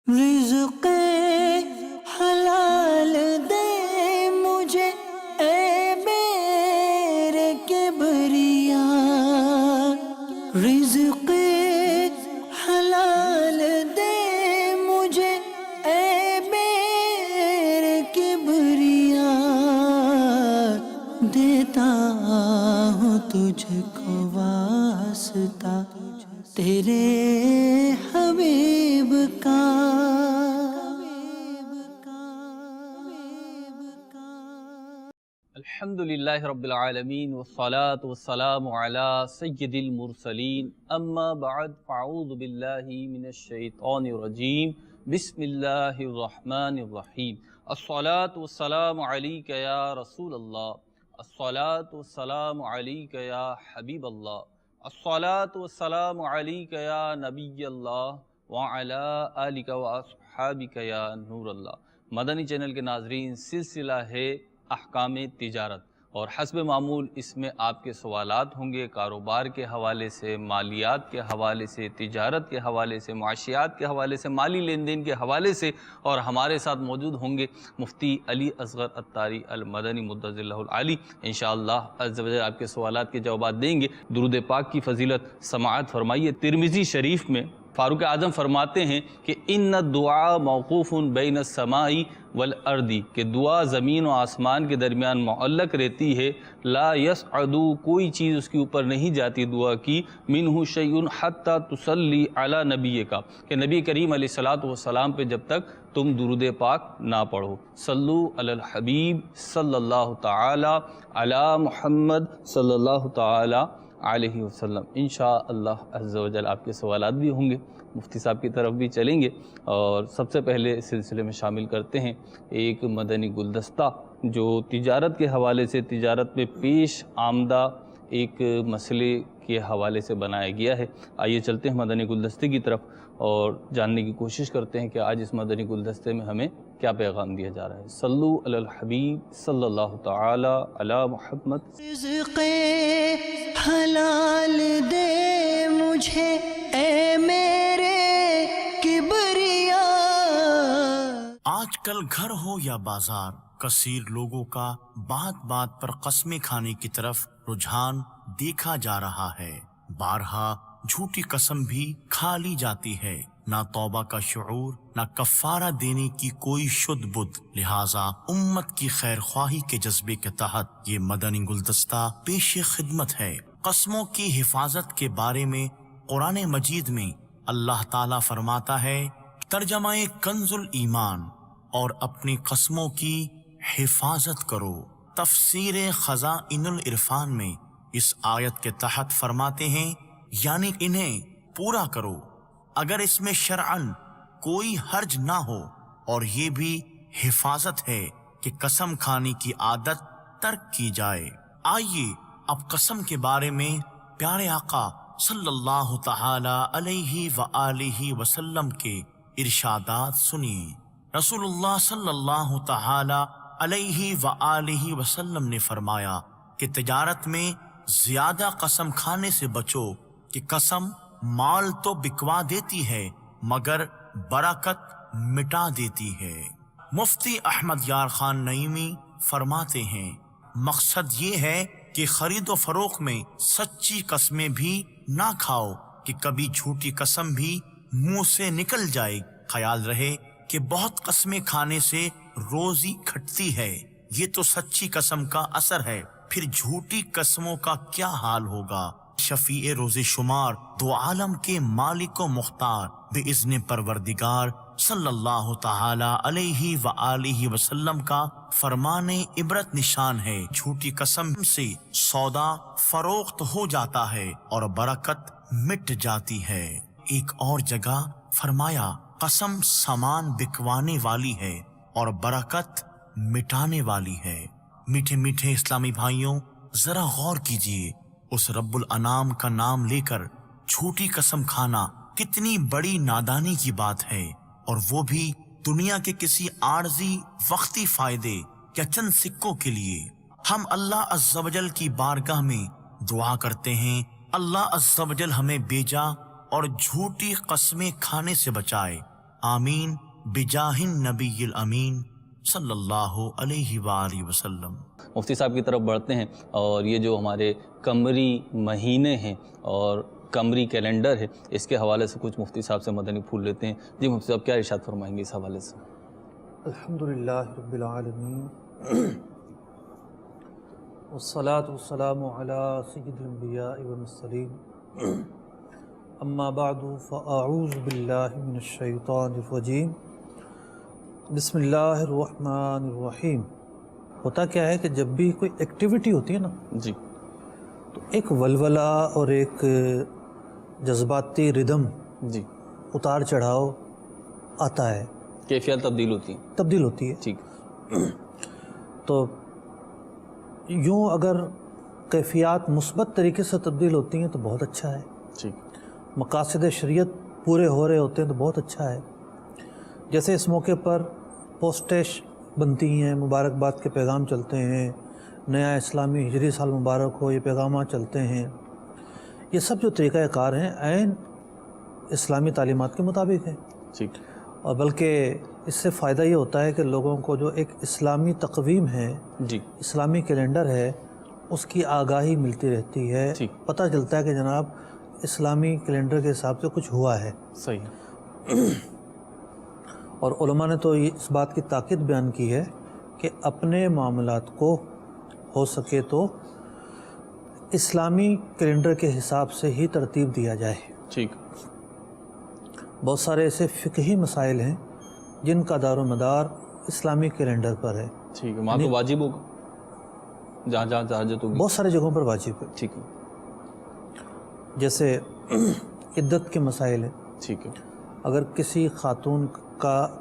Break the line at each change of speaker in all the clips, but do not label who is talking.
رزق حلال دے مجھے اے میرے کبریا، رزق حلال دے مجھے اے میرے کبریا، دیتا ہوں تجھ کو واسطہ تیرے حبیب کا۔
الحمدللہ رب العالمین والصلاة والسلام علی سید المرسلین، اما بعد فاعوذ باللہ من الشیطان الرجیم، بسم اللہ الرحمن الرحیم۔ الصلاة والسلام علیک یا رسول اللہ، الصلاة والسلام علیک یا حبیب اللہ، الصلاة والسلام علیک یا نبی اللہ وعلی آلک واصحابک یا نور اللہ۔ مدنی چینل کے ناظرین، سلسلہ ہے احکام تجارت، اور حسب معمول اس میں آپ کے سوالات ہوں گے کاروبار کے حوالے سے، مالیات کے حوالے سے، تجارت کے حوالے سے، معاشیات کے حوالے سے، مالی لین دین کے حوالے سے، اور ہمارے ساتھ موجود ہوں گے مفتی علی اصغر عطاری المدنی مدظر اللہ العالی۔ انشاءاللہ عز و جل آپ کے سوالات کے جوابات دیں گے۔ درود پاک کی فضیلت سماعت فرمائیے۔ ترمذی شریف میں فاروق اعظم فرماتے ہیں کہ ان الدعاء موقوف بین السماء والارض، کہ دعا زمین و آسمان کے درمیان معلق رہتی ہے، لا یصعد، کوئی چیز اس کے اوپر نہیں جاتی دعا کی، منہ شیء حتی تصلی علی نبی کا، کہ نبی کریم علیہ الصلوۃ والسلام پہ جب تک تم درود پاک نہ پڑھو۔ صلو علی الحبیب صلی اللہ تعالی علی محمد صلی اللہ تعالی علیہ وسلم۔ انشاءاللہ عز و جل آپ کے سوالات بھی ہوں گے، مفتی صاحب کی طرف بھی چلیں گے، اور سب سے پہلے اس سلسلے میں شامل کرتے ہیں ایک مدنی گلدستہ جو تجارت کے حوالے سے، تجارت میں پیش آمدہ ایک مسئلے کے حوالے سے بنایا گیا ہے۔ آئیے چلتے ہیں مدنی گلدستے کی طرف اور جاننے کی کوشش کرتے ہیں کہ آج اس مدنی گلدستے میں ہمیں کیا پیغام دیا جا رہا ہے۔ صلو علی الحبیب صلی اللہ تعالی علی محمد۔
رزق حلال دے مجھے اے میرے کبریا۔
آج کل گھر ہو یا بازار، کثیر لوگوں کا بات بات پر قسمیں کھانے کی طرف رجحان دیکھا جا رہا ہے۔ بارہا جھوٹی قسم بھی کھا لی جاتی ہے، نہ توبہ کا شعور، نہ کفارہ دینے کی کوئی شد بدھ۔ لہٰذا امت کی خیر خواہی کے جذبے کے تحت یہ مدنی گلدستہ پیش خدمت ہے۔ قسموں کی حفاظت کے بارے میں قرآن مجید میں اللہ تعالیٰ فرماتا ہے، ترجمہ کنز الایمان، اور اپنی قسموں کی حفاظت کرو۔ تفسیر خزائن العرفان میں اس آیت کے تحت فرماتے ہیں، یعنی انہیں پورا کرو اگر اس میں شرعاً کوئی حرج نہ ہو، اور یہ بھی حفاظت ہے کہ قسم کھانے کی عادت ترک کی جائے۔ آئیے اب قسم کے بارے میں پیارے آقا صلی اللہ تعالی علیہ وآلہ وسلم کے ارشادات سنیے۔ رسول اللہ صلی اللہ تعالی علیہ وآلہ وسلم نے فرمایا کہ تجارت میں زیادہ قسم کھانے سے بچو، کہ قسم مال تو بکوا دیتی ہے مگر برکت مٹا دیتی ہے۔ مفتی احمد یار خان نعیمی فرماتے ہیں، مقصد یہ ہے کہ خرید و فروخت میں سچی قسمیں بھی نہ کھاؤ، کہ کبھی جھوٹی قسم بھی منہ سے نکل جائے۔ خیال رہے کہ بہت قسمیں کھانے سے روزی کھٹتی ہے، یہ تو سچی قسم کا اثر ہے، پھر جھوٹی قسموں کا کیا حال ہوگا۔ شفیع روز شمار، دو عالم کے مالک و مختار، بِإِذْنِ پروردگار صلی اللہ تعالی علیہ وآلہ وسلم کا فرمان عبرت نشان ہے۔ جھوٹی قسم سے سودا فروخت ہو جاتا ہے اور برکت مٹ جاتی ہے۔ ایک اور جگہ فرمایا، قسم سامان بکوانے والی ہے اور برکت مٹانے والی ہے۔ میٹھے میٹھے اسلامی بھائیوں، ذرا غور کیجئے، اس رب الانام کا نام لے کر جھوٹی قسم کھانا کتنی بڑی نادانی کی بات ہے، اور وہ بھی دنیا کے کسی عارضی وقتی فائدے یا چند سکوں کے لیے۔ ہم اللہ عز و جل کی بارگاہ میں دعا کرتے ہیں، اللہ عز و جل ہمیں بیجا اور جھوٹی قسمیں کھانے سے بچائے۔ آمین بجاہ نبی الامین صلی اللہ علیہ وآلہ وسلم۔
مفتی صاحب کی طرف بڑھتے ہیں، اور یہ جو ہمارے قمری مہینے ہیں اور قمری کیلنڈر ہے، اس کے حوالے سے کچھ مفتی صاحب سے مدنی پھول لیتے ہیں۔ جی مفتی صاحب کیا ارشاد فرمائیں گے اس حوالے سے؟
الحمدللہ رب العالمین والصلاة والسلام علی سید الانبیاء والمرسلین، اما بعد فاعوذ باللہ من الشیطان الرجیم، بسم اللہ الرحمن الرحیم۔ ہوتا کیا ہے کہ جب بھی کوئی ایکٹیویٹی ہوتی ہے نا،
جی،
تو ایک ولولہ اور ایک جذباتی ردم،
جی،
اتار چڑھاؤ آتا ہے،
کیفیت تبدیل ہوتی ہیں۔
تبدیل ہوتی ہے۔
ٹھیک،
تو یوں اگر کیفیات مثبت طریقے سے تبدیل ہوتی ہیں تو بہت اچھا ہے،
ٹھیک،
مقاصد شریعت پورے ہو رہے ہوتے ہیں تو بہت اچھا ہے۔ جیسے اس موقع پر پوسٹیش بنتی ہیں، مبارکباد کے پیغام چلتے ہیں، نیا اسلامی ہجری سال مبارک ہو، یہ پیغامات چلتے ہیں۔ یہ سب جو طریقہ کار ہیں عین اسلامی تعلیمات کے مطابق ہیں،
ٹھیک،
اور بلکہ اس سے فائدہ یہ ہوتا ہے کہ لوگوں کو جو ایک اسلامی تقویم ہے،
جی،
اسلامی کیلنڈر ہے، اس کی آگاہی ملتی رہتی ہے،
ٹھیک،
پتہ چلتا ہے کہ جناب اسلامی کیلنڈر کے حساب سے کچھ ہوا ہے۔
صحیح ہے۔
اور علماء نے تو اس بات کی تاکید بیان کی ہے کہ اپنے معاملات کو ہو سکے تو اسلامی کیلنڈر کے حساب سے ہی ترتیب دیا جائے۔
ٹھیک،
بہت سارے ایسے فقہی مسائل ہیں جن کا دار و مدار اسلامی کیلنڈر پر ہے،
ٹھیک ہے، وہاں تو واجب ہوگا جہاں جہاں حاجت ہوگی۔
بہت سارے جگہوں پر واجب ہے،
ٹھیک ہے،
جیسے عدت کے مسائل ہیں۔
ٹھیک ہے،
اگر کسی خاتون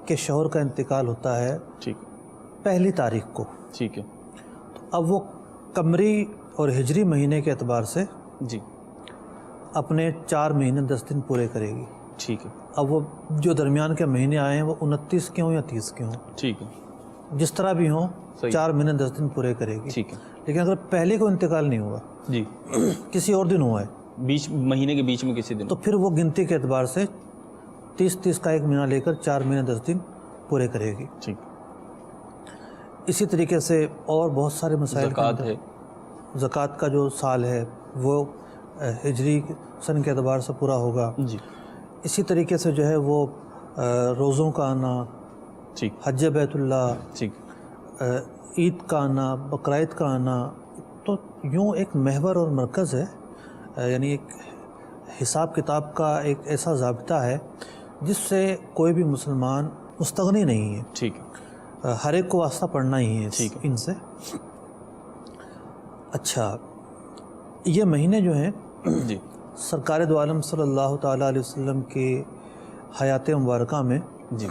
کے شوہر کا انتقال ہوتا ہے
ٹھیک،
پہلی تاریخ کو،
ٹھیک ہے،
تو اب وہ قمری اور ہجری مہینے کے اعتبار سے
جی،
اپنے 4 مہینے 10 دن پورے کرے گی۔
ٹھیک ہے،
اب وہ جو درمیان کے مہینے آئے ہیں وہ 29 کے ہوں یا 30 کے ہوں،
ٹھیک ہے،
جس طرح بھی ہوں،
صحیح،
4 مہینے 10 دن پورے کرے گی۔
ٹھیک ہے،
لیکن اگر پہلے کو انتقال نہیں ہوا،
جی،
کسی اور دن ہوا ہے،
بیچ مہینے کے بیچ میں کسی دن،
تو پھر وہ گنتی کے اعتبار سے 30 کا ایک مہینہ لے کر 4 مہینے 10 دن پورے کرے گی۔
ٹھیک،
اسی طریقے سے اور بہت سارے مسائل کے
زکوٰۃ
اندر
ہے،
زکوٰۃ کا جو سال ہے وہ ہجری سن کے اعتبار سے پورا ہوگا۔
جی،
اسی طریقے سے جو ہے وہ روزوں کا آنا،
ٹھیک،
حج بیت اللہ،
ٹھیک،
عید کا آنا، بقرعید کا آنا، تو یوں ایک محور اور مرکز ہے، یعنی ایک حساب کتاب کا ایک ایسا ضابطہ ہے جس سے کوئی بھی مسلمان مستغنی نہیں ہے،
ٹھیک ہے،
ہر ایک کو واسطہ پڑھنا ہی ہے
ٹھیک ہے،
ان سے۔ اچھا، یہ مہینے جو ہیں
جی،
سرکار دو عالم صلی اللہ تعالیٰ علیہ وسلم کی حیات مبارکہ میں
جی،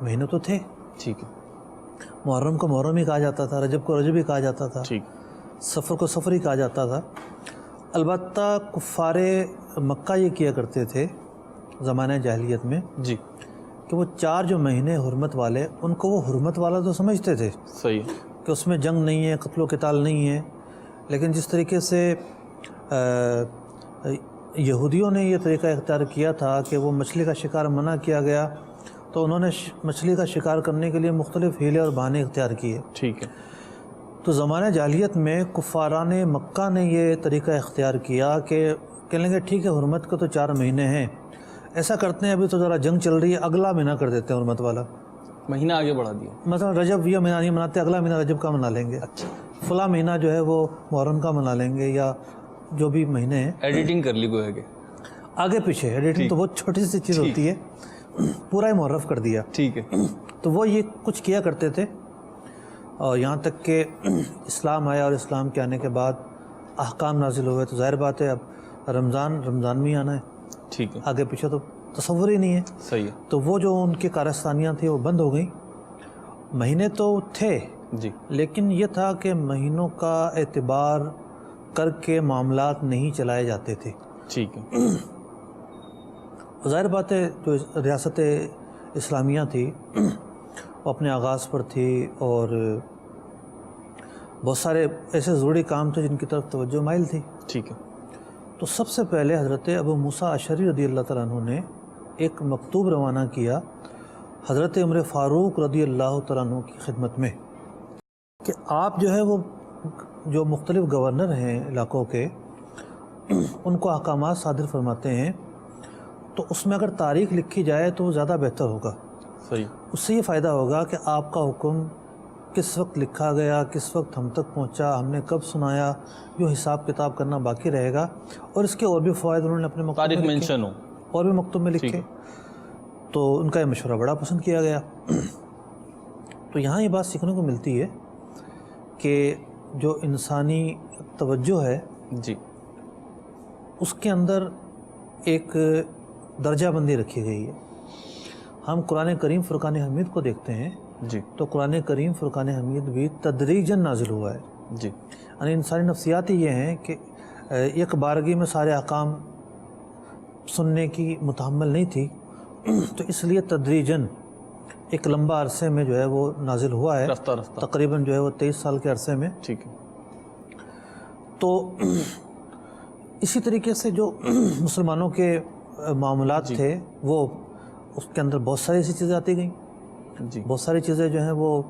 مہینے تو تھے۔
ٹھیک ہے،
محرم کو محرم ہی کہا جاتا تھا، رجب کو رجب ہی کہا جاتا تھا،
ٹھیک،
سفر کو سفر ہی کہا جاتا تھا۔ البتہ کفار مکہ یہ کیا کرتے تھے زمانہ جاہلیت میں
جی،
کہ وہ 4 جو مہینے حرمت والے، ان کو وہ حرمت والا تو سمجھتے تھے
صحیح ہے،
کہ اس میں جنگ نہیں ہے، قتل و قتال نہیں ہے، لیکن جس طریقے سے یہودیوں نے یہ طریقہ اختیار کیا تھا کہ وہ مچھلی کا شکار منع کیا گیا تو انہوں نے مچھلی کا شکار کرنے کے لیے مختلف ہیلے اور بہانے اختیار کیے۔
ٹھیک ہے،
تو زمانہ جاہلیت میں کفاران مکہ نے یہ طریقہ اختیار کیا کہ کہنے لگے ٹھیک ہے حرمت کے تو 4 مہینے ہیں، ایسا کرتے ہیں ابھی تو ذرا جنگ چل رہی ہے، اگلا مہینہ کر دیتے ہیں حرمت والا،
مہینہ آگے بڑھا دیا،
مثلا رجب یہ مہینہ نہیں مناتے، اگلا مہینہ رجب کا منا لیں گے،
اچھا،
فلاں مہینہ جو ہے وہ محرم کا منا لیں گے، یا جو بھی مہینے ہیں
ایڈیٹنگ کر لی گویا کہ،
آگے پیچھے۔ ایڈیٹنگ تو بہت چھوٹی سی چیز ہوتی ہے، پورا ہی معرف کر دیا۔
ٹھیک ہے،
تو وہ یہ کچھ کیا کرتے تھے، اور یہاں تک کہ اسلام آیا، اور اسلام کے آنے کے بعد احکام نازل ہوئے، تو ظاہر بات ہے اب رمضان میں ہی آنا ہے،
ٹھیک ہے،
آگے پیچھے تو تصور ہی نہیں ہے۔
صحیح ہے،
تو وہ جو ان کی کارستانیاں تھیں وہ بند ہو گئیں۔ مہینے تو تھے،
جی،
لیکن یہ تھا کہ مہینوں کا اعتبار کر کے معاملات نہیں چلائے جاتے تھے۔
ٹھیک ہے،
ظاہر بات ہے جو ریاست اسلامیہ تھی وہ اپنے آغاز پر تھی، اور بہت سارے ایسے ضروری کام تھے جن کی طرف توجہ مائل تھی۔
ٹھیک ہے،
تو سب سے پہلے حضرت ابو موسیٰ اشعری رضی اللہ تعالیٰ عنہ نے ایک مکتوب روانہ کیا حضرت عمر فاروق رضی اللہ تعالیٰ عنہ کی خدمت میں کہ آپ جو ہے وہ جو مختلف گورنر ہیں علاقوں کے ان کو احکامات صادر فرماتے ہیں، تو اس میں اگر تاریخ لکھی جائے تو وہ زیادہ بہتر ہوگا۔
صحیح۔
اس سے یہ فائدہ ہوگا کہ آپ کا حکم کس وقت لکھا گیا، کس وقت ہم تک پہنچا، ہم نے کب سنایا، جو حساب کتاب کرنا باقی رہے گا، اور اس کے اور بھی فوائد انہوں نے اپنے مکتوب
تاریخ
میں لکھے،
مینشن ہو،
اور بھی مکتوب میں لکھے، تو ان کا یہ مشورہ بڑا پسند کیا گیا۔ تو یہاں یہ بات سیکھنے کو ملتی ہے کہ جو انسانی توجہ ہے
جی،
اس کے اندر ایک درجہ بندی رکھی گئی ہے۔ ہم قرآن کریم فرقان حمید کو دیکھتے ہیں
جی،
تو قرآن کریم فرقان حمید بھی تدریجاً نازل ہوا ہے،
جی،
یعنی انسانی نفسیات ہی یہ ہیں کہ ایک بارگی میں سارے احکام سننے کی متحمل نہیں تھی، تو اس لیے تدریجاً ایک لمبا عرصے میں جو ہے وہ نازل ہوا ہے،
رفتہ رفتہ،
تقریباً جو ہے وہ 23 سال کے عرصے میں۔
ٹھیک ہے۔
تو اسی طریقے سے جو مسلمانوں کے معاملات تھے وہ اس کے اندر بہت ساری ایسی چیزیں آتی گئیں،
جی،
بہت ساری چیزیں جو ہیں وہ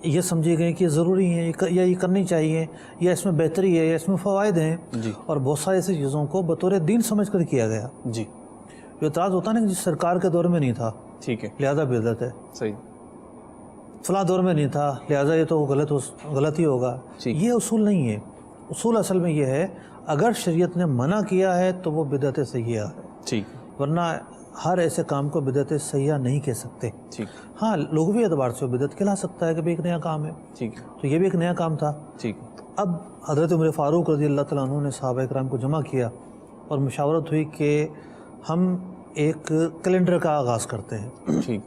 یہ سمجھی گئیں کہ یہ ضروری ہیں، یا یہ کرنی چاہیے، یا اس میں بہتری ہے، یا اس میں فوائد ہیں،
جی،
اور بہت ساری ایسی چیزوں کو بطور دین سمجھ کر کیا گیا۔
جی،
جو اعتراض ہوتا ہے نا کہ جس سرکار کے دور میں نہیں تھا
ٹھیک ہے،
لہذا بدعت ہے،
صحیح،
فلاں دور میں نہیں تھا لہذا یہ تو غلط ہی ہوگا،
ٹھیک،
یہ اصول نہیں ہے۔ اصول اصل میں یہ ہے اگر شریعت نے منع کیا ہے تو وہ بدعت سیئہ ہے،
ٹھیک،
ورنہ ہر ایسے کام کو بدعت سیئہ نہیں کہہ سکتے۔
ٹھیک،
ہاں لغوی اعتبار سے وہ بدعت کہلا سکتا ہے کہ بھئی ایک نیا کام ہے،
ٹھیک،
تو یہ بھی ایک نیا کام تھا۔
ٹھیک،
اب حضرت عمر فاروق رضی اللہ تعالیٰ عنہ نے صحابہ کرام کو جمع کیا اور مشاورت ہوئی کہ ہم ایک کیلنڈر کا آغاز کرتے ہیں۔
ٹھیک،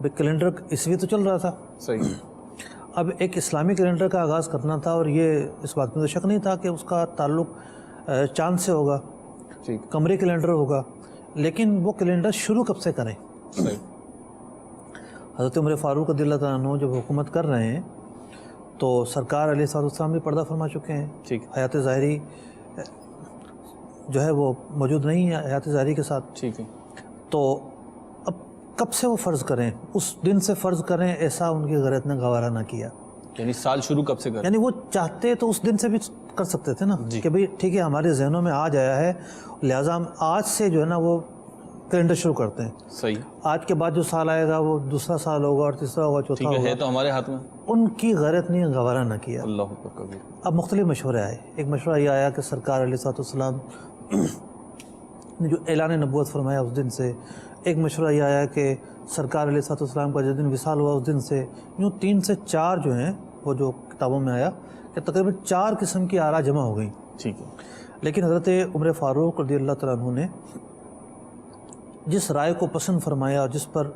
بھئی کیلنڈر عیسوی تو چل رہا تھا،
صحیح،
اب ایک اسلامی کیلنڈر کا آغاز کرنا تھا، اور یہ اس بات میں تو شک نہیں تھا کہ اس کا تعلق چاند سے ہوگا،
ٹھیک،
قمری کیلنڈر ہوگا، لیکن وہ کیلنڈر شروع کب سے کریں؟
صحیح،
حضرت عمر فاروق رضی اللہ تعالیٰ عنہ جب حکومت کر رہے ہیں تو سرکار علیہ السلام بھی پردہ فرما چکے ہیں،
ٹھیک،
حیات ظاہری جو ہے وہ موجود نہیں ہے حیات ظاہری کے ساتھ،
ٹھیک ہے،
تو اب کب سے وہ فرض کریں؟ اس دن سے فرض کریں، ایسا ان کی غیرت نے گوارا نہ کیا۔
یعنی سال شروع کب سے کریں؟
یعنی وہ چاہتے تو اس دن سے بھی کر سکتے تھے نا، کہ بھئی ٹھیک ہے ہمارے ذہنوں میں آج آیا ہے لہٰذا ہم آج سے جو ہے نا وہ کیلنڈر شروع کرتے ہیں،
صحیح،
آج کے بعد جو سال آئے گا وہ دوسرا سال ہوگا اور تیسرا ہوگا، چوتھا
ٹھیک
ہوگا۔
ہے تو ہمارے ہاتھ میں،
ان کی غیرت نے گوارا نہ کیا۔
اللہ اکبر کبیر،
اب مختلف مشورے آئے، ایک مشورہ یہ آیا کہ سرکار علیہ السلام نے جو اعلان نبوت فرمایا اس دن سے، ایک مشورہ یہ آیا کہ سرکار علیہ السلام کا جس دن وصال ہوا اس دن سے، یوں 3 سے 4 جو ہیں وہ جو کتابوں میں آیا کہ تقریباً 4 قسم کی آراء جمع ہو گئیں۔
ٹھیک ہے،
لیکن حضرت عمر فاروق رضی اللہ تعالیٰ عنہ نے جس رائے کو پسند فرمایا اور جس پر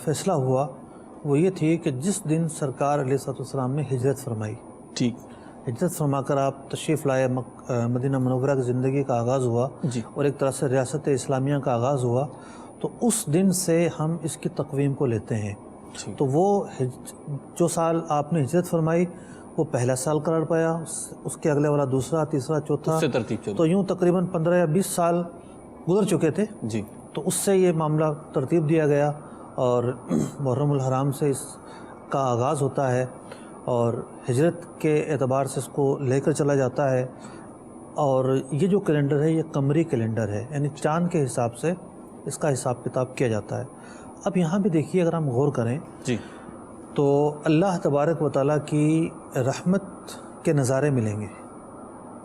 فیصلہ ہوا وہ یہ تھی کہ جس دن سرکار علیہ السلام نے ہجرت فرمائی،
ٹھیک،
ہجرت فرما کر آپ تشریف لائے، مدینہ منورہ کی زندگی کا آغاز ہوا،
جی،
اور ایک طرح سے ریاست اسلامیہ کا آغاز ہوا، تو اس دن سے ہم اس کی تقویم کو لیتے ہیں۔
ٹھیک،
تو وہ جو سال آپ نے ہجرت فرمائی وہ پہلا سال قرار پایا، اس کے اگلے والا دوسرا، تیسرا، چوتھا،
اس سے ترتیب چلو،
تو یوں تقریباً 15 یا 20 سال گزر چکے تھے،
جی،
تو اس سے یہ معاملہ ترتیب دیا گیا، اور محرم الحرام سے اس کا آغاز ہوتا ہے، اور ہجرت کے اعتبار سے اس کو لے کر چلا جاتا ہے، اور یہ جو کیلنڈر ہے یہ قمری کیلنڈر ہے، یعنی چاند کے حساب سے اس کا حساب کتاب کیا جاتا ہے۔ اب یہاں بھی دیکھیے اگر ہم غور کریں
جی،
تو اللہ تبارک و تعالیٰ کی رحمت کے نظارے ملیں گے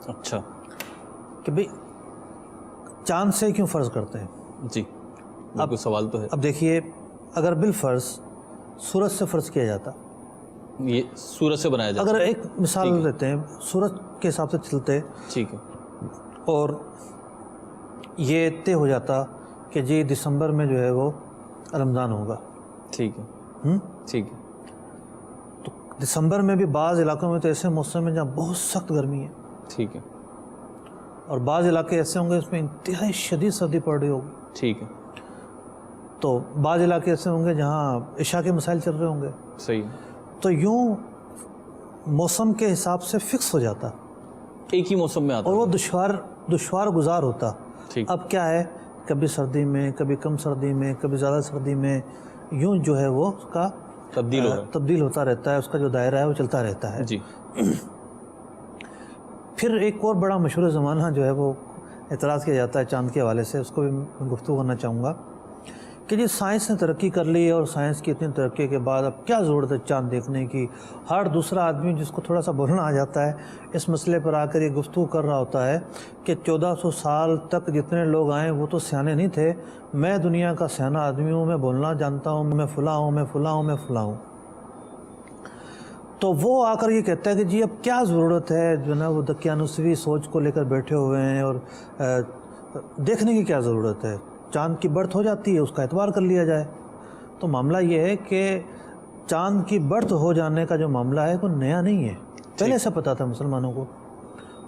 اچھا،
کہ بھئی چاند سے کیوں فرض کرتے ہیں؟
جی، اب کوئی سوال تو ہے،
اب دیکھیے اگر بالفرض سورج سے فرض کیا جاتا،
یہ سورج سے بنایا جاتا
اگر ایک مثال لیتے ہیں سورج کے حساب سے چلتے
ٹھیک ہے،
اور یہ طے ہو جاتا کہ جی دسمبر میں جو ہے وہ رمضان ہوگا،
ٹھیک ہے، ٹھیک ہے،
تو دسمبر میں بھی بعض علاقوں میں تو ایسے موسم ہیں جہاں بہت سخت گرمی ہے،
ٹھیک ہے،
اور بعض علاقے ایسے ہوں گے اس میں انتہائی شدید سردی پڑ رہی ہوگی،
ٹھیک ہے،
تو بعض علاقے ایسے ہوں گے جہاں عشاء کے مسائل چل رہے ہوں گے،
صحیح،
تو یوں موسم کے حساب سے فکس ہو جاتا
ایک ہی موسم میں آتا
اور وہ دشوار گزار ہوتا۔
ٹھیک،
اب کیا ہے کبھی سردی میں، کبھی کم سردی میں، کبھی زیادہ سردی میں، یوں جو ہے وہ اس کا تبدیل ہوتا رہتا ہے، اس کا جو دائرہ ہے وہ چلتا رہتا ہے.
جی.
پھر ایک اور بڑا مشہور زمانہ جو ہے وہ اعتراض کیا جاتا ہے چاند کے حوالے سے، اس کو بھی میں گفتگو کرنا چاہوں گا کہ جی سائنس نے ترقی کر لی، اور سائنس کی اتنی ترقی کے بعد اب کیا ضرورت ہے چاند دیکھنے کی. ہر دوسرا آدمی جس کو تھوڑا سا بولنا آ جاتا ہے اس مسئلے پر آ کر یہ گفتگو کر رہا ہوتا ہے کہ 1400 سال تک جتنے لوگ آئے وہ تو سیانے نہیں تھے، میں دنیا کا سیانا آدمی ہوں، میں بولنا جانتا ہوں، میں فلاں ہوں، میں فلاں ہوں، میں فلاں ہوں. تو وہ آ کر یہ کہتا ہے کہ جی اب کیا ضرورت ہے جو نا وہ دقیانوسوی سوچ کو لے کر بیٹھے ہوئے ہیں، اور دیکھنے کی کیا ضرورت ہے، چاند کی برتھ ہو جاتی ہے اس کا اعتبار کر لیا جائے. تو معاملہ یہ ہے کہ چاند کی برتھ ہو جانے کا جو معاملہ ہے وہ نیا نہیں ہے، پہلے سے پتہ تھا مسلمانوں کو،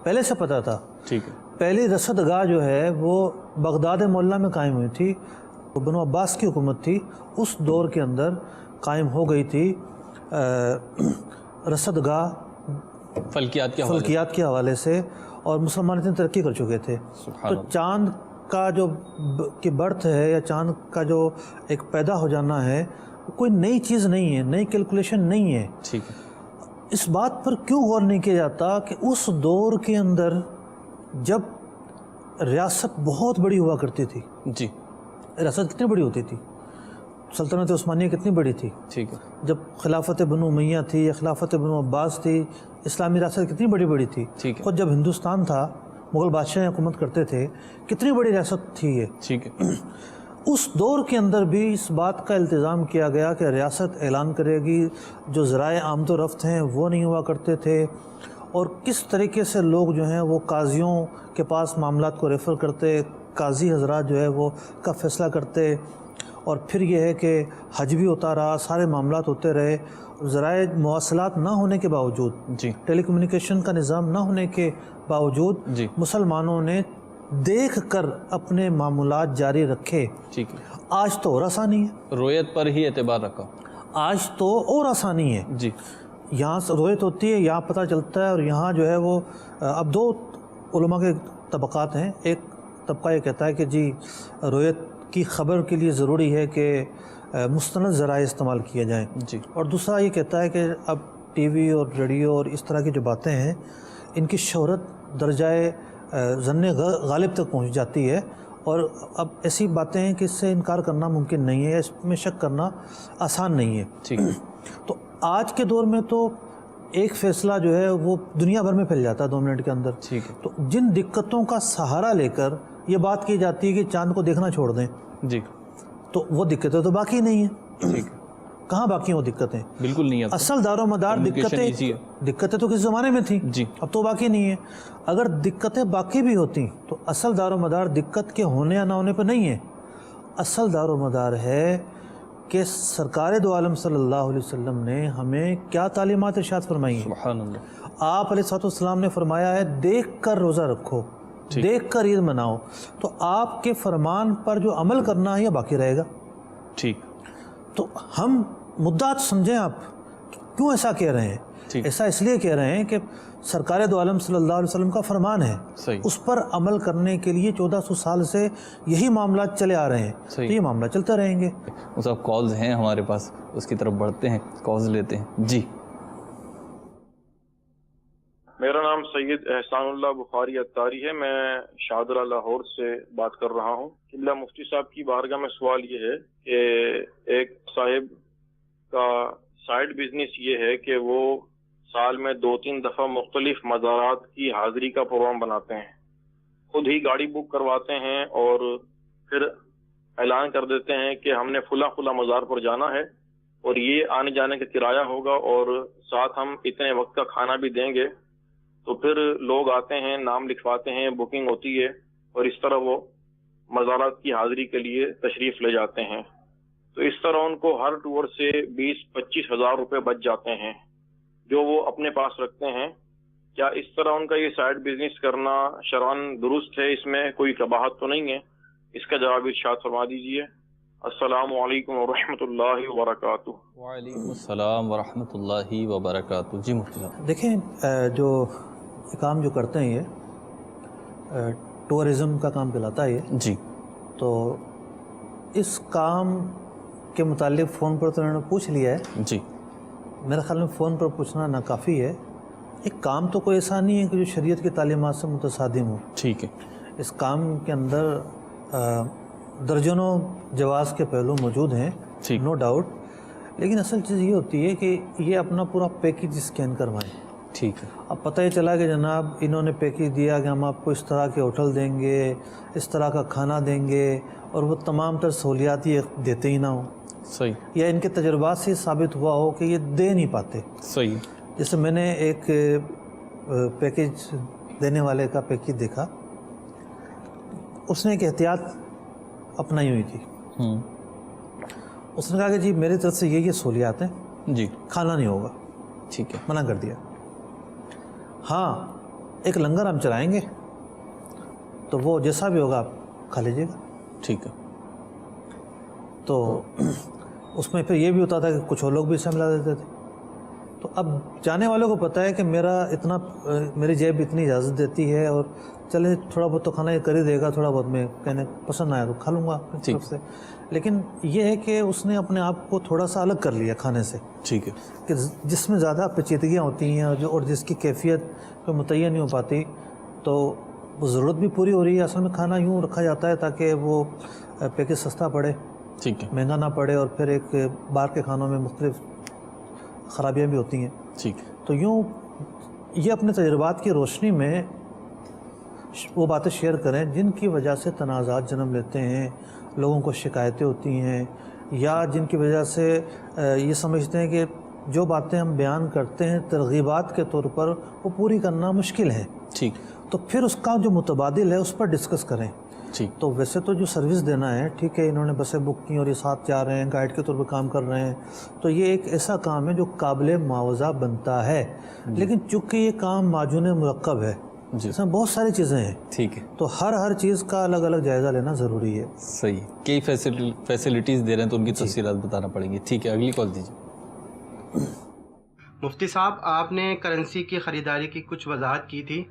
پہلے سے پتہ تھا.
ٹھیک ہے.
پہلی رصد گاہ جو ہے وہ بغداد معلیٰ میں قائم ہوئی تھی، بنو عباس کی حکومت تھی، اس دور کے اندر قائم ہو گئی تھی رصد گاہ فلکیات کے حوالے سے، اور مسلمان اتنی ترقی کر چکے تھے. تو چاند کا جو کی برتھ ہے یا چاند کا جو ایک پیدا ہو جانا ہے کوئی نئی چیز نہیں ہے، نئی کیلکولیشن نہیں ہے.
ٹھیک ہے.
اس بات پر کیوں غور نہیں کیا جاتا کہ اس دور کے اندر جب ریاست بہت بڑی ہوا کرتی تھی،
جی
ریاست کتنی بڑی ہوتی تھی، سلطنت عثمانیہ کتنی بڑی تھی،
ٹھیک ہے،
جب خلافت بنو امیہ تھی یا خلافت بنو عباس تھی، اسلامی ریاست کتنی بڑی بڑی تھی.
ٹھیک ہے.
خود جب ہندوستان تھا مغل بادشاہ حکومت کرتے تھے کتنی بڑی ریاست تھی یہ.
ٹھیک ہے.
اس دور کے اندر بھی اس بات کا التزام کیا گیا کہ ریاست اعلان کرے گی، جو ذرائع آمد و رفت ہیں وہ نہیں ہوا کرتے تھے، اور کس طریقے سے لوگ جو ہیں وہ قاضیوں کے پاس معاملات کو ریفر کرتے، قاضی حضرات جو ہے وہ کا فیصلہ کرتے، اور پھر یہ ہے کہ حج بھی ہوتا رہا، سارے معاملات ہوتے رہے. ذرائع مواصلات نہ ہونے کے باوجود،
جی
ٹیلی کمیونیکیشن کا نظام نہ ہونے کے باوجود،
جی
مسلمانوں نے دیکھ کر اپنے معمولات جاری رکھے.
ٹھیک ہے.
آج تو اور آسانی ہے،
رویت پر ہی اعتبار رکھا.
آج تو اور آسانی ہے.
جی
یہاں سے رویت ہوتی ہے، یہاں پتہ چلتا ہے، اور یہاں جو ہے وہ اب دو علماء کے طبقات ہیں. ایک طبقہ یہ کہتا ہے کہ جی رویت کی خبر کے لیے ضروری ہے کہ مستند ذرائع استعمال کیے جائیں.
جی.
اور دوسرا یہ کہتا ہے کہ اب ٹی وی اور ریڈیو اور اس طرح کی جو باتیں ہیں ان کی شہرت درجۂ ظن غالب تک پہنچ جاتی ہے، اور اب ایسی باتیں ہیں کہ اس سے انکار کرنا ممکن نہیں ہے، اس میں شک کرنا آسان نہیں ہے.
ٹھیک ہے.
تو آج کے دور میں تو ایک فیصلہ جو ہے وہ دنیا بھر میں پھیل جاتا ہے 2 منٹ کے اندر.
ٹھیک ہے.
تو جن دقتوں کا سہارا لے کر یہ بات کی جاتی ہے کہ چاند کو دیکھنا چھوڑ دیں،
جی
تو وہ دقتیں تو باقی نہیں ہیں.
ٹھیک ہے.
کہاں باقی ہیں وہ دقتیں؟
بالکل نہیں ہے.
اصل دار و مدار دقتیں تو کس زمانے میں تھیں،
جی
اب تو باقی نہیں ہیں. اگر دقتیں باقی بھی ہوتی تو اصل دار و مدار دقت کے ہونے یا نہ ہونے پر نہیں ہے. اصل دار و مدار ہے کہ سرکار دو عالم صلی اللہ علیہ وسلم نے ہمیں کیا تعلیمات ارشاد فرمائی ہیں.
سبحان اللہ.
آپ علیہ السلام نے فرمایا ہے دیکھ کر روزہ رکھو، دیکھ کر عید مناؤ. تو آپ کے فرمان پر جو عمل کرنا ہے یہ باقی رہے گا.
ٹھیک.
تو ہم مدعات سمجھیں آپ کیوں ایسا کہہ رہے ہیں. ایسا اس لیے کہہ رہے ہیں کہ سرکار دو عالم صلی اللہ علیہ وسلم کا فرمان ہے،
صحیح.
اس پر عمل کرنے کے لیے 1400 سال سے یہی معاملات چلے آ رہے ہیں. تو یہ معاملہ چلتے رہیں گے.
صاحب کالز ہیں ہمارے پاس، اس کی طرف بڑھتے ہیں، کالز لیتے ہیں. جی
میرا نام سید احسان اللہ بخاری اتاری ہے، میں شاہدرہ لاہور سے بات کر رہا ہوں. قبلہ مفتی صاحب کی بارگاہ میں سوال یہ ہے کہ ایک صاحب کا سائیڈ بزنس یہ ہے کہ وہ سال میں 2-3 دفعہ مختلف مزارات کی حاضری کا پروگرام بناتے ہیں، خود ہی گاڑی بک کرواتے ہیں اور پھر اعلان کر دیتے ہیں کہ ہم نے فلاں فلاں مزار پر جانا ہے اور یہ آنے جانے کا کرایہ ہوگا اور ساتھ ہم اتنے وقت کا کھانا بھی دیں گے. تو پھر لوگ آتے ہیں، نام لکھواتے ہیں، بکنگ ہوتی ہے اور اس طرح وہ مزارات کی حاضری کے لیے تشریف لے جاتے ہیں. تو اس طرح ان کو ہر ٹور سے 20-25 ہزار روپے بچ جاتے ہیں جو وہ اپنے پاس رکھتے ہیں. کیا اس طرح ان کا یہ سائیڈ بزنس کرنا شرعاً درست ہے؟ اس میں کوئی قباحت تو نہیں ہے؟ اس کا جواب ارشاد فرما دیجیے. السلام علیکم ورحمۃ اللہ وبرکاتہ.
وعلیکم السلام ورحمۃ اللہ وبرکاتہ. جی مفتی صاحب.
دیکھیں جو کام جو کرتے ہیں یہ ٹورزم کا کام کہلاتا ہے یہ.
جی.
تو اس کام کے متعلق فون پر تو انہوں نے پوچھ لیا ہے.
جی.
میرے خیال میں فون پر پوچھنا ناکافی ہے. ایک کام تو کوئی ایسا نہیں ہے کہ جو شریعت کی تعلیمات سے متصادم ہو.
ٹھیک ہے.
اس کام کے اندر درجنوں جواز کے پہلو موجود ہیں, نو ڈاؤٹ, لیکن اصل چیز یہ ہوتی ہے کہ یہ اپنا پورا پیکیج اسکین کروائیں.
ٹھیک ہے.
اب پتہ یہ چلا کہ جناب انہوں نے پیکیج دیا کہ ہم آپ کو اس طرح کے ہوٹل دیں گے, اس طرح کا کھانا دیں گے, اور وہ تمام تر سہولیات یہ دیتے ہی نہ ہوں.
صحیح.
یا ان کے تجربات سے ثابت ہوا ہو کہ یہ دے نہیں پاتے.
صحیح.
جیسے میں نے ایک پیکیج دینے والے کا پیکیج دیکھا, اس نے ایک احتیاط اپنائی ہوئی تھی. اس نے کہا کہ جی میری طرف سے یہ سہولیات ہیں,
جی
کھانا نہیں ہوگا.
ٹھیک ہے.
منع کر دیا. ہاں ایک لنگر ہم چلائیں گے, تو وہ جیسا بھی ہوگا آپ کھا لیجیے گا.
ٹھیک ہے.
تو اس میں پھر یہ بھی ہوتا تھا کہ کچھ اور لوگ بھی اسے ملا دیتے تھے. تو اب جانے والوں کو پتہ ہے کہ میری جیب اتنی اجازت دیتی ہے, اور چلے تھوڑا بہت تو کھانا یہ کر ہی دے گا, تھوڑا بہت میں کہنے پسند آیا تو کھا لوں گا اپنی طرف سے. لیکن یہ ہے کہ اس نے اپنے آپ کو تھوڑا سا الگ کر لیا کھانے سے.
ٹھیک ہے. کہ
جس میں زیادہ پیچیدگیاں ہوتی ہیں اور جس کی کیفیت پہ متعین نہیں ہو پاتی, تو وہ ضرورت بھی پوری ہو رہی ہے. اصل میں کھانا یوں رکھا جاتا ہے تاکہ وہ پیکیج سستا پڑے,
ٹھیک ہے,
مہنگا نہ پڑے, اور پھر ایک باہر کے کھانوں میں مختلف خرابیاں بھی ہوتی ہیں.
ٹھیک.
تو یوں یہ اپنے تجربات کی روشنی میں وہ باتیں شیئر کریں جن کی وجہ سے تنازعات جنم لیتے ہیں, لوگوں کو شکایتیں ہوتی ہیں, یا جن کی وجہ سے یہ سمجھتے ہیں کہ جو باتیں ہم بیان کرتے ہیں ترغیبات کے طور پر وہ پوری کرنا مشکل ہے.
ٹھیک.
تو پھر اس کا جو متبادل ہے اس پر ڈسکس کریں.
ٹھیک.
تو ویسے تو جو سروس دینا ہے ٹھیک ہے, انہوں نے بسیں بک کی اور یہ ساتھ جا رہے ہیں, گائیڈ کے طور پر کام کر رہے ہیں, تو یہ ایک ایسا کام ہے جو قابل معاوضہ بنتا ہے. لیکن چونکہ یہ کام معجون مرکب ہے, اس میں بہت ساری چیزیں ہیں.
ٹھیک ہے.
تو ہر چیز کا الگ الگ جائزہ لینا ضروری ہے.
صحیح. کئی فیسلٹیز دے رہے ہیں تو ان کی تفصیلات بتانا پڑیں گی. ٹھیک ہے, اگلی کال دیجیے.
مفتی صاحب, آپ نے کرنسی کی خریداری کی کچھ وضاحت کی تھی.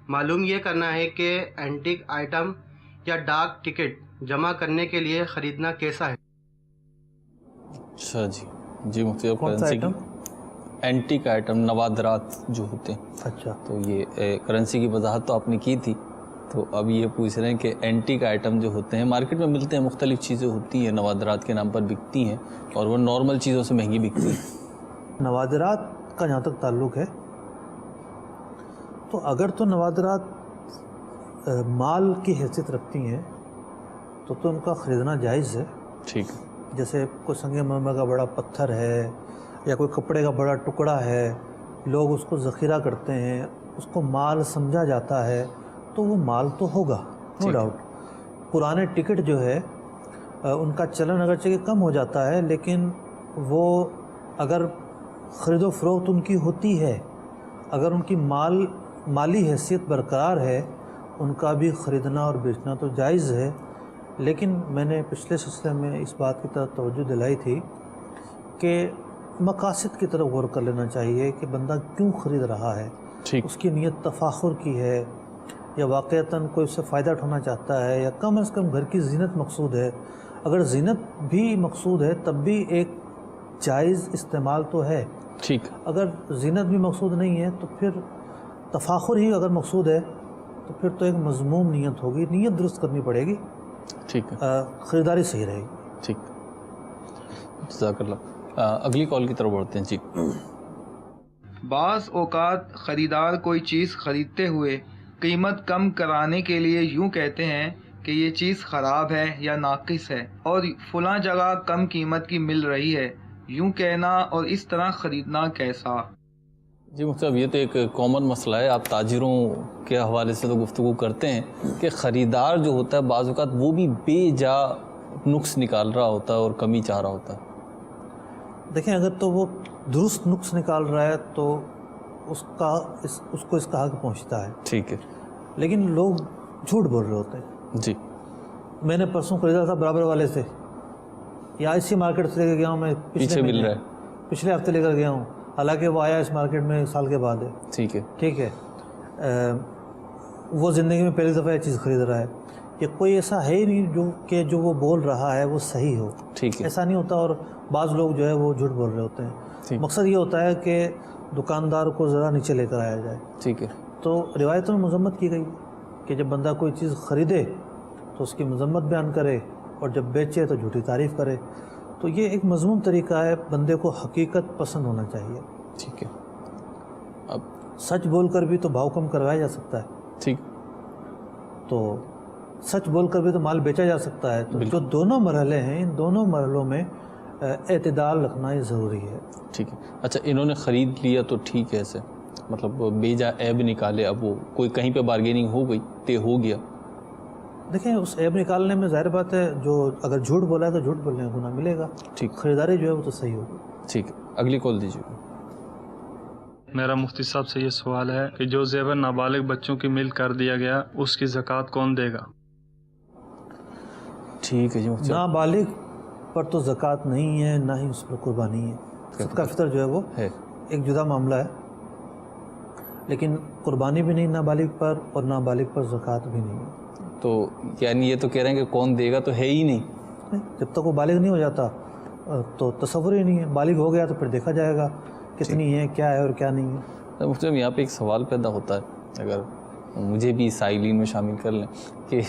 معلوم یہ کرنا ہے کہ اینٹیک آئٹم یا ڈاک ٹکٹ جمع کرنے کے لیے خریدنا کیسا ہے؟
اچھا جی. جی مفتی صاحب,
کون سا آئٹم؟
اینٹیک آئٹم, نوادرات جو ہوتے ہیں.
اچھا.
تو یہ کرنسی کی وضاحت تو آپ نے کی تھی, تو اب یہ پوچھ رہے ہیں کہ اینٹیک آئٹم جو ہوتے ہیں مارکیٹ میں ملتے ہیں, مختلف چیزیں ہوتی ہیں, نوادرات کے نام پر بکتی ہیں, اور وہ نارمل چیزوں سے مہنگی بکتی ہیں.
نوادرات کا جہاں تک تعلق ہے, تو اگر تو نوادرات مال کی حیثیت رکھتی ہیں تو ان کا خریدنا جائز ہے.
ٹھیک.
جیسے کوئی سنگ مرمر کا بڑا پتھر ہے, یا کوئی کپڑے کا بڑا ٹکڑا ہے, لوگ اس کو ذخیرہ کرتے ہیں, اس کو مال سمجھا جاتا ہے, تو وہ مال تو ہوگا, نو ڈاؤٹ. پرانے ٹکٹ جو ہے ان کا چلن اگرچہ کم ہو جاتا ہے, لیکن وہ اگر خرید و فروخت ان کی ہوتی ہے, اگر ان کی مالی حیثیت برقرار ہے, ان کا بھی خریدنا اور بیچنا تو جائز ہے. لیکن میں نے پچھلے سلسلے میں اس بات کی طرف توجہ دلائی تھی کہ مقاصد کی طرف غور کر لینا چاہیے کہ بندہ کیوں خرید رہا ہے. اس کی نیت تفاخر کی ہے, یا واقعتاً کوئی اس سے فائدہ اٹھانا چاہتا ہے, یا کم از کم گھر کی زینت مقصود ہے. اگر زینت بھی مقصود ہے تب بھی ایک جائز استعمال تو ہے.
ٹھیک.
اگر زینت بھی مقصود نہیں ہے تو پھر تفاخر ہی اگر مقصود ہے تو پھر تو ایک مذموم نیت ہوگی, نیت درست کرنی پڑے گی.
ٹھیک ہے.
خریداری صحیح رہے گی.
ٹھیک. جزاک اللہ. اگلی کال کی طرف بڑھتے ہیں. جی.
بعض اوقات خریدار کوئی چیز خریدتے ہوئے قیمت کم کرانے کے لیے یوں کہتے ہیں کہ یہ چیز خراب ہے یا ناقص ہے, اور فلاں جگہ کم قیمت کی مل رہی ہے. یوں کہنا اور اس طرح خریدنا کیسا؟
جی مختلف, یہ تو ایک کامن مسئلہ ہے. آپ تاجروں کے حوالے سے تو گفتگو کرتے ہیں کہ خریدار جو ہوتا ہے بعض اوقات وہ بھی بے جا نقص نکال رہا ہوتا ہے اور کمی چاہ رہا ہوتا ہے.
دیکھیں, اگر تو وہ درست نقص نکال رہا ہے تو اس کو اس کا حق پہنچتا ہے.
ٹھیک ہے.
لیکن لوگ جھوٹ بول رہے ہوتے ہیں.
جی.
میں نے پرسوں خریدا تھا برابر والے سے, یا اسی مارکیٹ سے لے کر گیا ہوں, میں
پیچھے مل رہا ہے,
پچھلے ہفتے لے کر گیا ہوں, حالانکہ وہ آیا اس مارکیٹ میں سال کے بعد ہے.
ٹھیک ہے.
ٹھیک ہے. وہ زندگی میں پہلی دفعہ یہ چیز خرید رہا ہے. کہ کوئی ایسا ہے ہی نہیں جو وہ بول رہا ہے وہ صحیح ہو.
ٹھیک ہے.
ایسا نہیں ہوتا، اور بعض لوگ جو ہے وہ جھوٹ بول رہے ہوتے ہیں. مقصد یہ ہوتا ہے کہ دکاندار کو ذرا نیچے لے کر آیا جائے.
ٹھیک ہے.
تو روایتوں میں مذمت کی گئی کہ جب بندہ کوئی چیز خریدے تو اس کی مذمت بیان کرے، اور جب بیچے تو جھوٹی تعریف کرے. تو یہ ایک مضمون طریقہ ہے، بندے کو حقیقت پسند ہونا چاہیے.
ٹھیک ہے. اب
سچ بول کر بھی تو بھاؤ کم کروایا جا سکتا ہے.
ٹھیک.
تو سچ بول کر بھی تو مال بیچا جا سکتا ہے. تو جو دونوں مرحلے ہیں، ان دونوں مرحلوں میں اعتدال رکھنا یہ ضروری ہے.
ٹھیک ہے. اچھا، انہوں نے خرید لیا تو ٹھیک ہے، ایسے مطلب بیجا عیب نکالے، اب وہ کوئی کہیں پہ بارگیننگ ہو گئی، طے ہو گیا.
دیکھیں اس عیب نکالنے میں ظاہر بات ہے، جو اگر جھوٹ بولا ہے تو جھوٹ بولنے کا گناہ ملے گا.
ٹھیک.
خریداری جو ہے وہ تو صحیح ہوگی.
ٹھیک ہے. اگلی کال دیجیے.
میرا مفتی صاحب سے یہ سوال ہے کہ جو زیور نابالغ بچوں کی ملک کر دیا گیا اس کی زکوٰۃ کون دے گا؟
ٹھیک ہے جی.
نابالغ پر تو زکوٰۃ نہیں ہے، نہ ہی اس پر قربانی ہے. صدقہ فطر جو ہے وہ ایک جدا معاملہ ہے، لیکن قربانی بھی نہیں نابالغ پر، اور نابالغ پر زکوٰۃ بھی نہیں ہے.
تو یعنی یہ تو کہہ رہے ہیں کہ کون دے گا تو ہے ہی نہیں.
جب تک وہ بالغ نہیں ہو جاتا تو تصور ہی نہیں ہے. بالغ ہو گیا تو پھر دیکھا جائے گا کتنی ہے، کیا ہے اور کیا نہیں ہے.
مفتی صاحب یہاں پہ ایک سوال پیدا ہوتا ہے، اگر مجھے بھی سائلین میں شامل کر لیں، کہ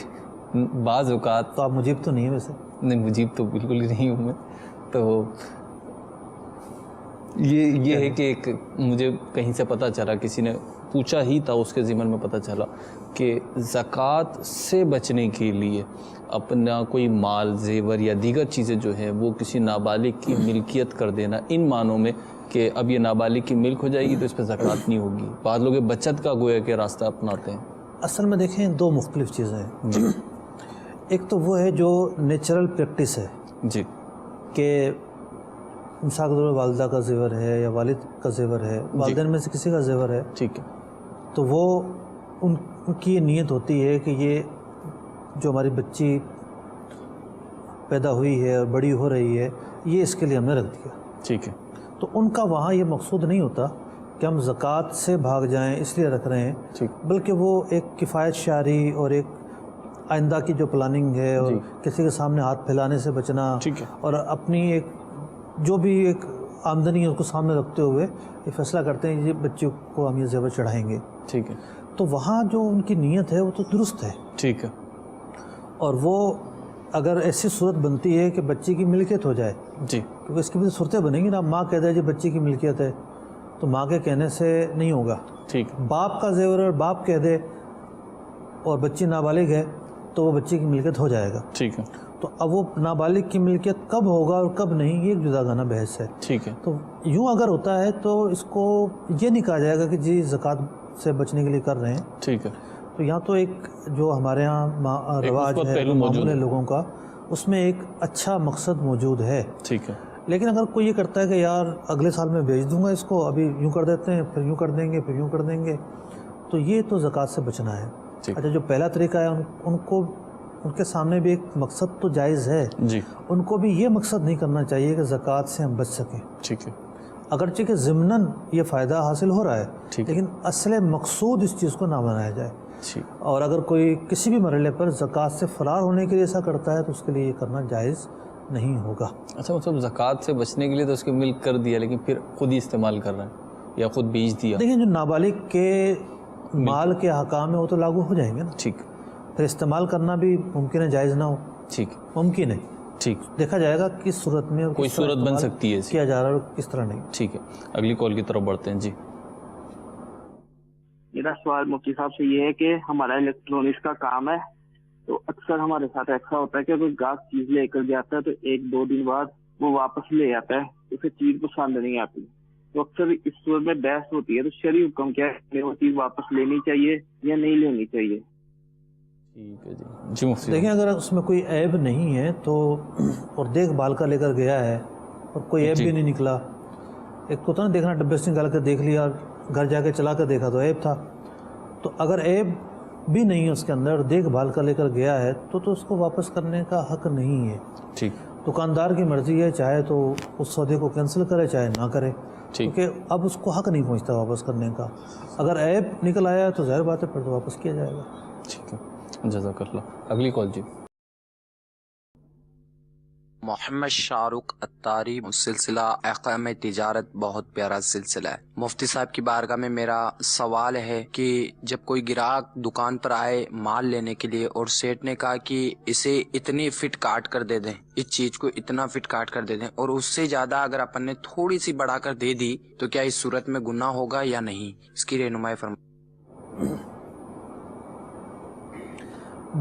بعض اوقات
تو آپ مجیب تو نہیں ہیں ویسے؟
نہیں، مجیب تو بالکل ہی نہیں ہوں میں. تو یہ ہے کہ ایک مجھے کہیں سے پتہ چلا، کسی نے پوچھا ہی تھا، اس کے ذمن میں پتہ چلا کہ زکوٰۃ سے بچنے کے لیے اپنا کوئی مال، زیور یا دیگر چیزیں جو ہیں وہ کسی نابالغ کی ملکیت کر دینا، ان معنوں میں کہ اب یہ نابالغ کی ملک ہو جائے گی تو اس پہ زکوٰۃ نہیں ہوگی. بعض لوگ بچت کا گویا کہ راستہ اپناتے ہیں.
اصل میں دیکھیں دو مختلف چیزیں ہیں
جی.
ایک تو وہ ہے جو نیچرل پریکٹس ہے
جی
کہ مثال کے طور پر والدہ کا زیور ہے یا والد کا زیور ہے، والدین میں سے کسی کا زیور ہے.
ٹھیک ہے.
تو وہ ان کی یہ نیت ہوتی ہے کہ یہ جو ہماری بچی پیدا ہوئی ہے اور بڑی ہو رہی ہے، یہ اس کے لیے ہم نے رکھ دیا.
ٹھیک ہے.
تو ان کا وہاں یہ مقصود نہیں ہوتا کہ ہم زکوٰۃ سے بھاگ جائیں اس لیے رکھ رہے ہیں، بلکہ وہ ایک کفایت شعری اور ایک آئندہ کی جو پلاننگ ہے، اور کسی کے سامنے ہاتھ پھیلانے سے بچنا، اور اپنی ایک جو بھی ایک آمدنی ہے اس کو سامنے رکھتے ہوئے یہ فیصلہ کرتے ہیں یہ بچوں کو ہم یہ زیور چڑھائیں گے.
ٹھیک ہے.
تو وہاں جو ان کی نیت ہے وہ تو درست ہے.
ٹھیک ہے.
اور وہ اگر ایسی صورت بنتی ہے کہ بچے کی ملکیت ہو جائے،
جی،
کیونکہ اس کی بھی صورتیں بنیں گی نا. ماں کہہ دے جی بچے کی ملکیت ہے، تو ماں کے کہنے سے نہیں ہوگا.
ٹھیک.
باپ کا زیور اور باپ کہہ دے اور بچی نابالغ ہے تو وہ بچے کی ملکیت ہو جائے گا.
ٹھیک ہے.
تو اب وہ نابالغ کی ملکیت کب ہوگا اور کب نہیں، یہ ایک جدا گانا بحث ہے.
ٹھیک ہے.
تو یوں اگر ہوتا ہے تو اس کو یہ نہیں کہا جائے گا کہ جی زکوٰۃ سے بچنے کے لیے کر رہے ہیں.
ٹھیک ہے.
تو یہاں تو ایک جو ہمارے ہاں رواج ہے، معمول ہے لوگوں کا، اس میں ایک اچھا مقصد موجود ہے.
ٹھیک ہے.
لیکن اگر کوئی یہ کرتا ہے کہ یار اگلے سال میں بیچ دوں گا اس کو، ابھی یوں کر دیتے ہیں، پھر یوں کر دیں گے، پھر یوں کر دیں گے، تو یہ تو زکوٰۃ سے بچنا ہے. اچھا، جو پہلا طریقہ ہے ان کو ان کے سامنے بھی ایک مقصد تو جائز ہے.
جی.
ان کو بھی یہ مقصد نہیں کرنا چاہیے کہ زکوٰۃ سے ہم بچ سکیں.
ٹھیک ہے.
اگرچہ کہ ضمناً یہ فائدہ حاصل ہو رہا ہے، لیکن اصل مقصود اس چیز کو نہ بنایا جائے. اور اگر کوئی کسی بھی مرحلے پر زکوٰۃ سے فرار ہونے کے لیے ایسا کرتا ہے تو اس کے لیے یہ کرنا جائز نہیں ہوگا.
اچھا، مطلب زکوٰۃ سے بچنے کے لیے تو اس کی ملک کر دیا، لیکن پھر خود ہی استعمال کر رہے ہیں یا خود بیچ دیا.
دیکھیں جو نابالغ کے مال کے حکام ہیں وہ تو لاگو ہو جائیں گے نا.
ٹھیک.
پھر استعمال کرنا بھی ممکن ہے جائز نہ ہو.
ٹھیک.
ممکن ہے.
ٹھیک.
دیکھا جائے گا کس صورت میں
کوئی صورت بن سکتی ہے
کیا جا رہا ہے اور کس طرح نہیں.
ٹھیک ہے. اگلی کال کی طرف بڑھتے ہیں. جی.
میرا سوال مفتی صاحب سے یہ ہے کہ ہمارا الیکٹرانکس کا کام ہے، تو اکثر ہمارے ساتھ ایسا ہوتا ہے کہ کوئی گاہک چیز لے کر جاتا ہے تو 1-2 دن بعد وہ واپس لے آتا ہے، اسے چیز پسند نہیں آتی. تو اکثر اس صورت میں بحث ہوتی ہے، تو شرعی حکم کیا ہے، وہ چیز واپس لینی چاہیے یا نہیں لینی چاہیے؟
ٹھیک ہے. جی مفتی.
دیکھیں اگر اس میں کوئی عیب نہیں ہے تو، اور دیکھ بھال کا لے کر گیا ہے اور کوئی عیب بھی نہیں نکلا، ایک تو ہوتا نا دیکھنا، ڈبے سے نکال کر دیکھ لیا اور گھر جا کے چلا کر دیکھا تو عیب تھا. تو اگر عیب بھی نہیں ہے اس کے اندر، دیکھ بھال کا لے کر گیا ہے تو اس کو واپس کرنے کا حق نہیں ہے.
ٹھیک.
دکاندار کی مرضی ہے، چاہے تو اس سودے کو کینسل کرے چاہے نہ کرے، کیونکہ اب اس کو حق نہیں پہنچتا واپس کرنے کا. اگر عیب نکل آیا ہے تو ظاہر بات ہے پھر تو واپس کیا جائے گا.
ٹھیک ہے. جزاک اللہ. اگلی کال جی.
محمد شاہ رخ اتاری. سلسلہ احکام تجارت بہت پیارا سلسلہ ہے. مفتی صاحب کی بارگاہ میں میرا سوال ہے کہ جب کوئی گراہک دکان پر آئے مال لینے کے لیے اور سیٹ نے کہا کہ اسے اتنی فٹ کاٹ کر دے دیں، اس چیز کو اتنا فٹ کاٹ کر دے دیں، اور اس سے زیادہ اگر اپن نے تھوڑی سی بڑھا کر دے دی تو کیا اس صورت میں گناہ ہوگا یا نہیں؟ اس کی رہنمائی فرمائیں.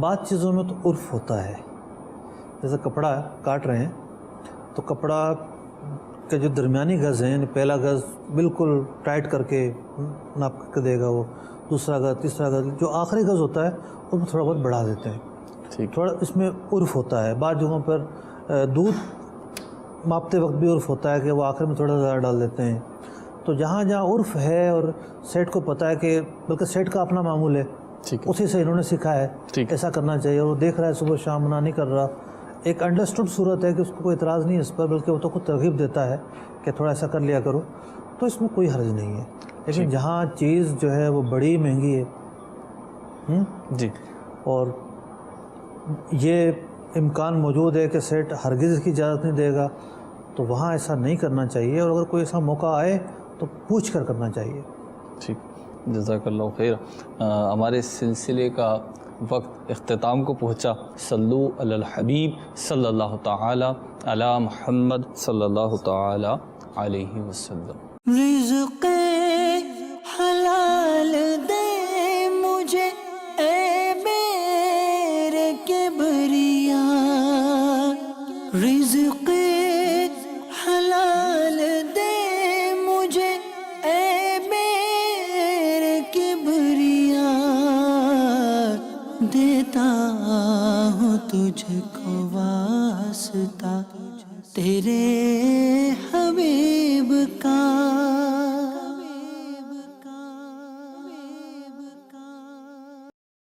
بعض چیزوں میں تو عرف ہوتا ہے. جیسے کپڑا کاٹ رہے ہیں تو کپڑا کے جو درمیانی گز ہیں، یعنی پہلا گز بالکل ٹائٹ کر کے ناپ کے دے گا، وہ دوسرا گز، تیسرا گز، جو آخری گز ہوتا ہے اس میں تھوڑا بہت بڑھا دیتے ہیں. تھوڑا اس میں عرف ہوتا ہے. بعض جگہوں پر دودھ ماپتے وقت بھی عرف ہوتا ہے کہ وہ آخر میں تھوڑا زیادہ ڈال دیتے ہیں. تو جہاں جہاں عرف ہے اور سیٹ کو پتہ ہے کہ بلکہ سیٹ کا اپنا معمول ہے، اسی سے انہوں نے سیکھا ہے ایسا کرنا چاہیے، اور وہ دیکھ رہا ہے صبح شام منع نہیں کر رہا، ایک انڈرسٹوڈ صورت ہے کہ اس کو کوئی اعتراض نہیں ہے اس پر، بلکہ وہ تو خود ترغیب دیتا ہے کہ تھوڑا ایسا کر لیا کرو، تو اس میں کوئی حرج نہیں ہے. لیکن جہاں چیز جو ہے وہ بڑی مہنگی ہے
جی،
اور یہ امکان موجود ہے کہ سیٹ ہرگز اس کی اجازت نہیں دے گا، تو وہاں ایسا نہیں کرنا چاہیے. اور اگر کوئی ایسا موقع آئے تو پوچھ کر کرنا چاہیے.
ٹھیک، جزاک اللہ خیر. ہمارے سلسلے کا وقت اختتام کو پہنچا. صلو علی الحبیب صلی اللہ تعالی علی محمد صلی اللہ تعالی علیہ وسلم.
رزق حلال دے مجھے اے میرے کبریا، رزق حلال دے مجھے اے میرے کبریا، دیتا ہوں تجھ کو واسطہ تیرے حبیب کا.